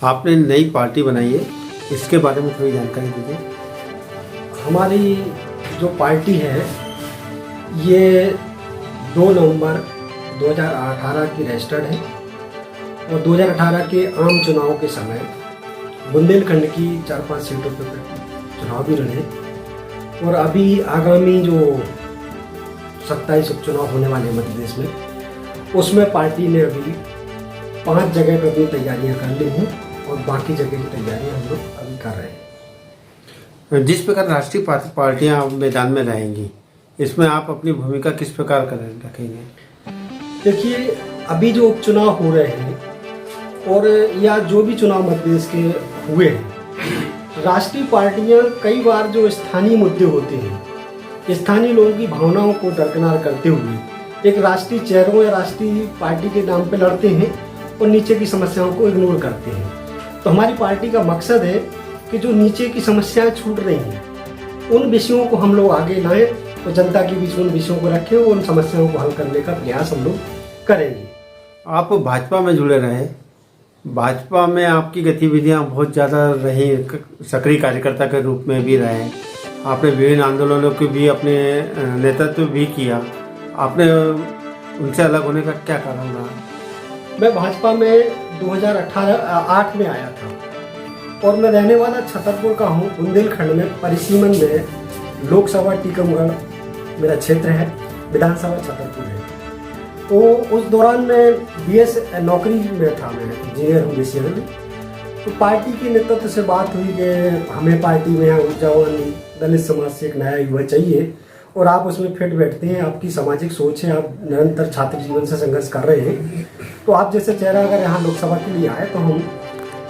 आपने नई पार्टी बनाई है, इसके बारे में थोड़ी जानकारी दीजिए। हमारी जो पार्टी है ये 2 नवंबर 2018 की रजिस्टर्ड है और 2018 के आम चुनाव के समय बुंदेलखंड की 4-5 सीटों पर चुनाव भी लड़े और अभी आगामी जो 27 उपचुनाव होने वाले हैं मध्य प्रदेश में, उसमें पार्टी ने अभी 5 जगह पर अपनी तैयारियां कर ली हैं और बाकी जगह की तैयारियां हम लोग अभी कर रहे हैं। जिस प्रकार राष्ट्रीय पार्टियां मैदान में रहेंगी, इसमें आप अपनी भूमिका किस प्रकार रखेंगे? देखिए, अभी जो उपचुनाव हो रहे हैं और या जो भी चुनाव मध्य प्रदेश के हुए हैं, राष्ट्रीय पार्टियां कई बार जो स्थानीय मुद्दे होते हैं, स्थानीय लोगों की भावनाओं को दरकिनार करते हुए एक राष्ट्रीय चेहरों या राष्ट्रीय पार्टी के नाम पे लड़ते हैं और नीचे की समस्याओं को इग्नोर करते हैं। तो हमारी पार्टी का मकसद है कि जो नीचे की समस्याएं छूट रही हैं उन विषयों को हम लोग आगे लाएं और जनता के बीच उन विषयों को रखें और उन समस्याओं को हल करने का प्रयास हम लोग करेंगे। आप भाजपा में जुड़े रहे, भाजपा में आपकी गतिविधियां बहुत ज़्यादा रही, सक्रिय कार्यकर्ता के रूप में भी रहे, आपने विभिन्न आंदोलनों की भी अपने नेतृत्व भी किया, आपने उनसे अलग होने का क्या कारण रहा? मैं भाजपा में 2008 में आया था और मैं रहने वाला छतरपुर का हूँ। बुंदेलखंड में परिसीमन में लोकसभा टीकमगढ़ मेरा क्षेत्र है, विधानसभा छतरपुर है। तो उस दौरान मैं बीएस नौकरी में था, मैं इंजीनियर हूँ बेसिकली। तो पार्टी के नेतृत्व से बात हुई कि हमें पार्टी में यहाँ ऊर्जावान दलित समाज से एक नया युवा चाहिए और आप उसमें फिट बैठते हैं, आपकी सामाजिक सोच है, आप निरंतर छात्र जीवन से संघर्ष कर रहे हैं, तो आप जैसे चेहरा अगर यहाँ लोकसभा के लिए आए तो हम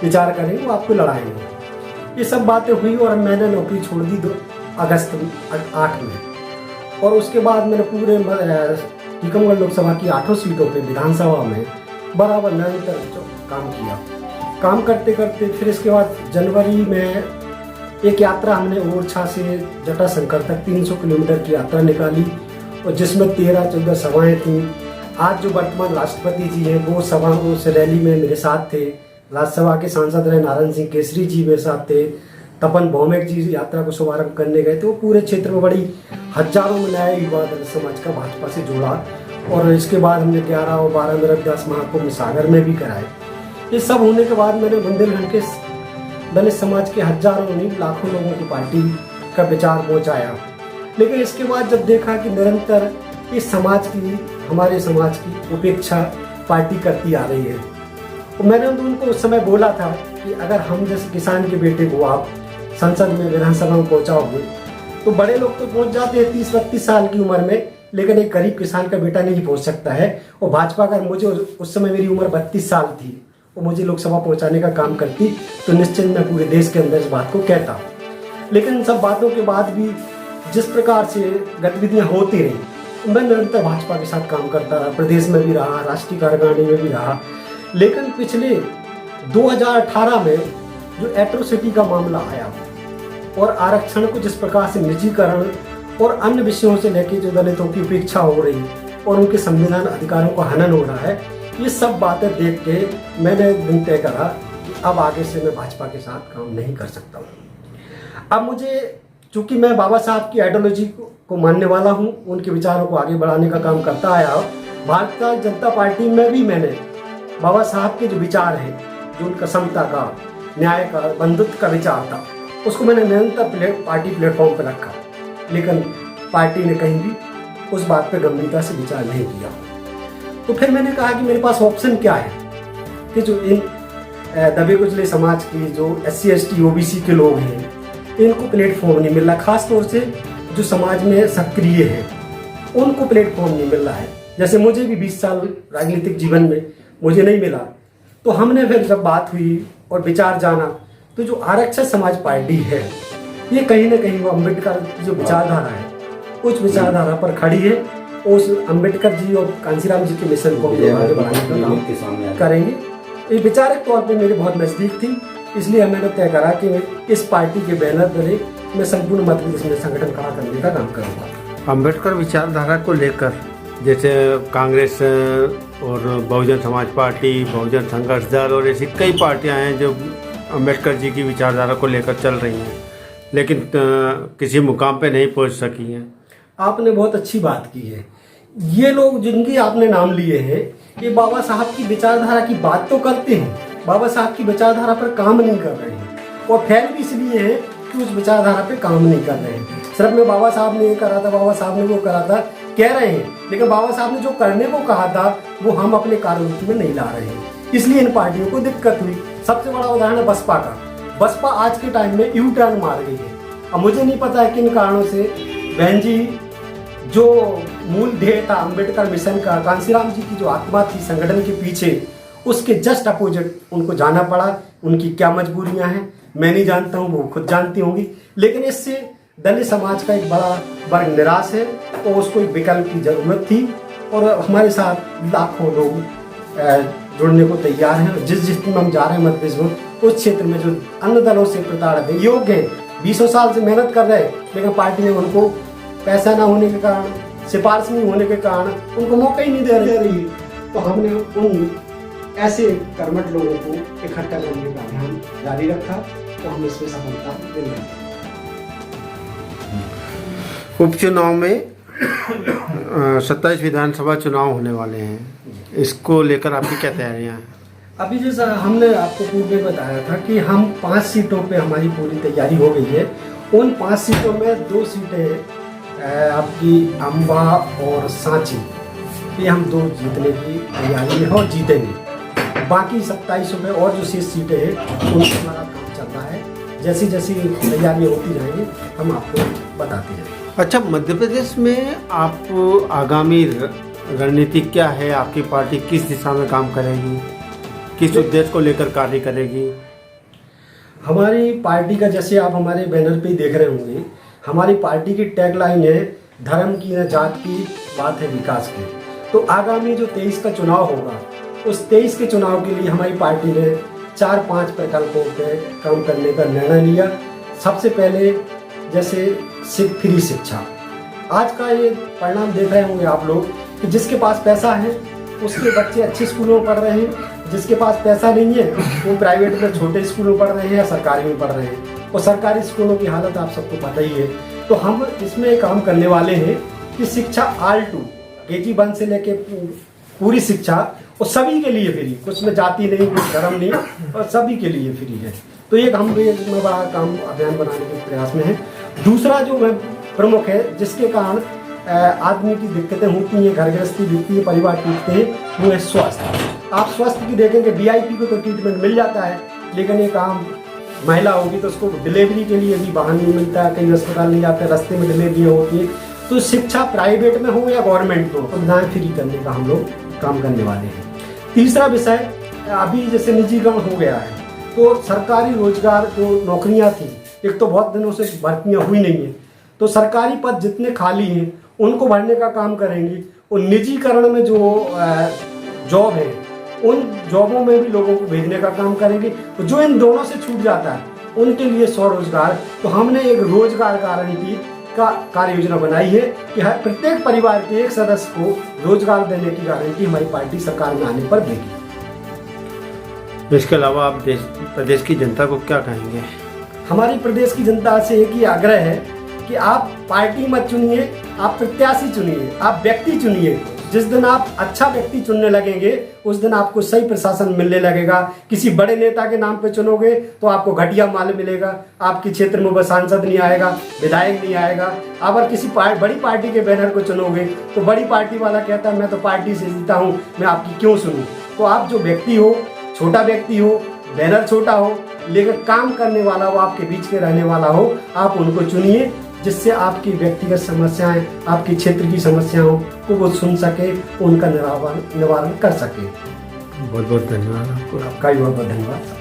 विचार करेंगे, वो आपको लड़ाएंगे। ये सब बातें हुई और मैंने नौकरी छोड़ दी 2 अगस्त 8 में। और उसके बाद मैंने पूरे टीकमगढ़ लोकसभा की 8 सीटों पे विधानसभा में बराबर निरंतर काम किया। काम करते करते फिर इसके बाद जनवरी में एक यात्रा हमने ओरछा से जटाशंकर तक 300 किलोमीटर की यात्रा निकाली और जिसमें 13-14 सभाएं थीं। आज जो वर्तमान राष्ट्रपति जी हैं वो सभा उस रैली में मेरे साथ थे। राज्यसभा के सांसद रहे नारायण सिंह केसरी जी मेरे साथ थे। तपन भौमिक जी यात्रा को शुभारंभ करने गए थे। वो पूरे क्षेत्र में बड़ी हजारों में नया युवा दलित समाज का भाजपा से जुड़ा और इसके बाद हमने 11 और 12 में रविदास महाकुंभ सागर में भी कराए। ये सब होने के बाद मैंने बुंदेलखंड के दलित समाज के हजारों नहीं लाखों लोगों की पार्टी का विचार पहुंचाया। लेकिन इसके बाद जब देखा कि निरंतर इस समाज की, हमारे समाज की उपेक्षा पार्टी करती आ रही है, तो मैंने उनको उस समय बोला था कि अगर हम जैसे किसान के बेटे को आप संसद में, विधानसभा में पहुंचाओगे तो बड़े लोग तो पहुंच जाते हैं 30-32 साल की उम्र में, लेकिन एक गरीब किसान का बेटा नहीं पहुंच सकता है। और भाजपा अगर मुझे, उस समय मेरी उम्र 32 साल थी, वो मुझे लोकसभा पहुंचाने का काम करती तो निश्चित मैं पूरे देश के अंदर इस बात को कहता। लेकिन इन सब बातों के बाद भी जिस प्रकार से गतिविधियां होती रही, मैं निरंतर भाजपा के साथ काम करता रहा, प्रदेश में भी रहा, राष्ट्रीय कार्यकारिणी में भी रहा। लेकिन पिछले 2018 में जो एट्रोसिटी का मामला आया और आरक्षण को जिस प्रकार से निजीकरण और अन्य विषयों से लेकर जो दलितों की उपेक्षा हो रही और उनके संविधान अधिकारों का हनन हो रहा है, ये सब बातें देख के मैंने दिन तय करा कि अब आगे से मैं भाजपा के साथ काम नहीं कर सकता हूँ। अब मुझे, चूंकि मैं बाबा साहब की आइडियोलॉजी को मानने वाला हूँ, उनके विचारों को आगे बढ़ाने का काम करता आया, भारतीय जनता पार्टी में भी मैंने बाबा साहब के जो विचार हैं, जो उनका समता का, न्याय का, बंधुत्व का विचार था, उसको मैंने निरंतर पार्टी प्लेटफॉर्म पर रखा, लेकिन पार्टी ने कहीं भी उस बात पर गंभीरता से विचार नहीं किया। तो फिर मैंने कहा कि मेरे पास ऑप्शन क्या है कि जो इन दबे कुचले समाज के जो SC ST OBC के लोग हैं, इनको प्लेटफॉर्म नहीं मिल रहा, खास तौर से जो समाज में सक्रिय हैं उनको प्लेटफॉर्म नहीं मिल रहा है। जैसे मुझे भी 20 साल राजनीतिक जीवन में मुझे नहीं मिला, तो हमने फिर जब बात हुई और विचार जाना, तो जो आरक्षित समाज पार्टी है, ये कहीं ना कहीं वो अम्बेडकर की जो विचारधारा है उस विचारधारा पर खड़ी है। उस अम्बेडकर जी और कांसीराम जी के मिशन को आगे बढ़ाने का काम करेंगे। ये विचारक तौर पे मेरे बहुत नज़दीक थी, इसलिए मैंने तय करा कि इस पार्टी के बैनर तले मैं संपूर्ण मध्य प्रदेश में संगठन खड़ा करने का काम करूँगा। अम्बेडकर विचारधारा को लेकर जैसे कांग्रेस और बहुजन समाज पार्टी, बहुजन संघर्ष दल और ऐसी कई पार्टियां हैं जो अम्बेडकर जी की विचारधारा को लेकर चल रही हैं, लेकिन किसी मुकाम पे नहीं पहुंच सकी हैं। आपने बहुत अच्छी बात की है। ये लोग जिनकी आपने नाम लिए हैं, ये बाबा साहब की विचारधारा की बात तो करते हैं, बाबा साहब की विचारधारा पर काम नहीं कर रहे हैं, और फैल भी इसलिए है कि उस विचारधारा पे काम नहीं कर रहे हैं। सिर्फ में बाबा साहब ने ये करा था, बाबा साहब ने वो करा था कह रहे हैं, लेकिन बाबा साहब ने जो करने को कहा था वो हम अपने कार्यसूची में नहीं ला रहे हैं, इसलिए इन पार्टियों को दिक्कत हुई। सबसे बड़ा उदाहरण है बसपा का। बसपा आज के टाइम में यू टर्न मार गई है। अब मुझे नहीं पता है किन कारणों से बहन जी जो मूल ध्येय था अम्बेडकर मिशन का, कांसीराम जी की जो आत्मा थी संगठन के पीछे, उसके जस्ट अपोजिट उनको जाना पड़ा। उनकी क्या मजबूरियां हैं मैं नहीं जानता हूँ, वो खुद जानती होंगी, लेकिन इससे दलित समाज का एक बड़ा वर्ग निराश है और उसको एक विकल्प की जरूरत थी। और हमारे साथ लाखों लोग जुड़ने को तैयार हैं। जिस में हम जा रहे हैं मध्य प्रदेश में, उस क्षेत्र में जो अन्य दलों से प्रताड़ित है, योग्य है, 20 साल से मेहनत कर रहे हैं, लेकिन पार्टी ने उनको पैसा ना होने के कारण, सिफारिश नहीं होने के कारण उनको मौका ही नहीं दे रही। तो हमने उन ऐसे कर्मठ लोगों को इकट्ठा करने का अभियान जारी रखा, तो हम इसमें सफलता मिल गई। उपचुनाव में 27 विधानसभा चुनाव होने वाले हैं, इसको लेकर आपकी क्या तैयारियां हैं? अभी जैसा हमने आपको पूर्व में बताया था कि हम 5 सीटों पे हमारी पूरी तैयारी हो गई है। उन 5 सीटों में 2 सीटें आपकी अम्बा और सांची, ये हम 2 जीतने की तैयारी में और जीतेंगे। बाकी 27 में और जो शेष सीटें हैं उनका हमारा काम चल रहा है। जैसी जैसी तैयारियाँ होती जाएंगी हम आपको बताते हैं। अच्छा, मध्य प्रदेश में आप आगामी रणनीति क्या है? आपकी पार्टी किस दिशा में काम करेगी, किस उद्देश्य को लेकर कार्य करेगी? हमारी पार्टी का, जैसे आप हमारे बैनर पे ही देख रहे होंगे, हमारी पार्टी की टैगलाइन है धर्म की न जात की, बात है विकास की। तो आगामी जो 23 का चुनाव होगा, उस 23 के चुनाव के लिए हमारी पार्टी ने 4-5 प्रकल्पों पे काम करने का निर्णय लिया। सबसे पहले जैसे फ्री शिक्षा, आज का ये परिणाम देख रहे होंगे आप लोग कि जिसके पास पैसा है उसके बच्चे अच्छे स्कूलों में पढ़ रहे हैं, जिसके पास पैसा नहीं है वो प्राइवेट में छोटे स्कूलों में पढ़ रहे हैं या सरकारी में पढ़ रहे हैं। और सरकारी स्कूलों की हालत आप सबको पता ही है। तो हम इसमें काम करने वाले हैं कि शिक्षा ऑल टू KG 1 से लेके पूरी शिक्षा, और सभी के लिए फ्री, कुछ में जाति नहीं, कुछ धर्म नहीं, और सभी के लिए फ्री है। तो एक हम इसमें बड़ा काम अभियान बनाने के प्रयास में है। दूसरा जो प्रमुख है, जिसके कारण आदमी की दिक्कतें होती हैं, घर गृहस्थी दिखती है, परिवार टूटते हैं, वो है स्वास्थ्य। आप स्वास्थ्य की देखेंगे VIP को तो ट्रीटमेंट मिल जाता है, लेकिन ये काम महिला होगी तो उसको डिलीवरी के लिए भी वाहन नहीं मिलता है, कहीं अस्पताल नहीं जाते, रास्ते में डिलीवरियाँ होती है। तो शिक्षा प्राइवेट में हो या गवर्नमेंट में, सुविधाएं फ्री करने का हम लोग काम करने वाले हैं। तीसरा विषय, अभी जैसे निजीकरण हो गया है, तो सरकारी रोजगार जो नौकरियां थी, एक तो बहुत दिनों से भर्तियां हुई नहीं है, तो सरकारी पद जितने खाली हैं उनको भरने का काम करेंगे। और निजीकरण में जो जॉब है, उन जॉबों में भी लोगों को भेजने का काम करेंगे। तो जो इन दोनों से छूट जाता है उनके लिए स्वरोजगार। तो हमने एक रोजगार गारंटी का कार्य योजना बनाई है कि हर प्रत्येक परिवार के एक सदस्य को रोजगार देने की गारंटी हमारी पार्टी सरकार में आने पर देगी। इसके अलावा आप प्रदेश की जनता को क्या कहेंगे? हमारी प्रदेश की जनता से एक ही आग्रह है कि आप पार्टी मत चुनिए, आप प्रत्याशी चुनिए, आप व्यक्ति चुनिए। जिस दिन आप अच्छा व्यक्ति चुनने लगेंगे उस दिन आपको सही प्रशासन मिलने लगेगा। किसी बड़े नेता के नाम पे चुनोगे तो आपको घटिया माल मिलेगा, आपके क्षेत्र में बस सांसद नहीं आएगा, विधायक नहीं आएगा। अगर किसी बड़ी पार्टी के बैनर को चुनोगे तो बड़ी पार्टी वाला कहता है मैं तो पार्टी से जीता हूँ, मैं आपकी क्यों सुनूं। तो आप जो व्यक्ति हो, छोटा व्यक्ति हो, बैनर छोटा हो, लेकिन काम करने वाला हो, आपके बीच के रहने वाला हो, आप उनको चुनिए जिससे आपकी व्यक्तिगत समस्याएं, आपके क्षेत्र की समस्याओं को वो सुन सके, उनका निवारण कर सके। बहुत बहुत धन्यवाद आपको। आपका भी बहुत बहुत धन्यवाद।